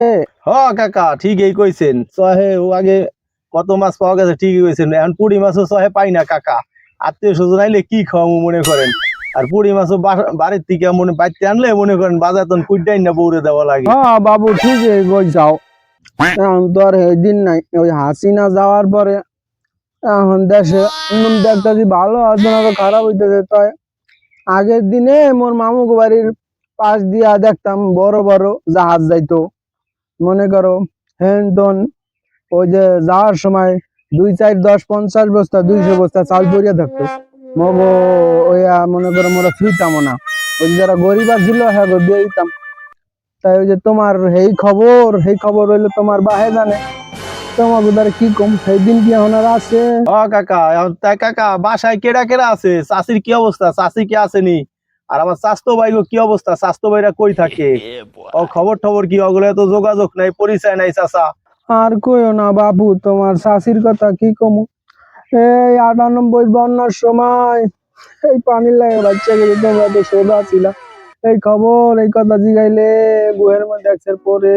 হ কাকা ঠিকই কইছেন চহে ও আগে কত মাছ পাওয়া গেছে ঠিকই কইছেন এখন পুঁটি মাছও চহে পাই না কাকা আত্মীয় স্বজন আইলে কি খাওয়াবো মনে করেন আর পুঁটি মাছও বাড়ির থেকে মনে বাইতে আনলে মনে করেন বাজার তখন কুইটাই না বউরে দেওয়া লাগে। হ্যাঁ বাবু ঠিকই কইছাও। এখন তো আর এই দিন নাই, ওই হাসিনা যাওয়ার পরে এখন দেশে দেখতেছি ভালো আছে না তো খারাপ হইতেছে। তাই আগের দিনে মোর মামু বাড়ির পাশ দিয়া দেখতাম বড় বড় জাহাজ যাইতো, মনে করো হেনতন ওই যে যাওয়ার সময় 2, 4, 10, 50 বস্তা 200 বস্তা চাল পরিয়া থাকতো। মগো ওইয়া মনে করো মোরা ফ্রিতাম না, ওই যারা গরিব ছিল হ্যাঁ গো দিয়ে দিতাম। তাই ওই যে তোমার এই খবর হইলো তোমার বাহে জানে, তোমার উদারে কি কম সেই দিন কি এখন আর আছে? হ কাকা এখন তাই কাকা বাসায় কেডা কেডা আছে চাষির কি অবস্থা চাষি কি আসেনি আর আমার স্বাস্থ্য ভাই কি অবস্থা স্বাস্থ্য ভাইরা কই থাকে ও খবর টবর কি ওগুলো তো যোগাযোগ নাই পরিচয় নাই চাচা। আর কইও না বাবু, তোমার শাশির কথা কি কমু। এই 98 বন্যার সময় এই পানির লাগে বাচ্চা গেলে তোমরা তো সোজা ছিলা, এই খবর এই কথা জিগাইলে বুয়ের মধ্যে একসের পরে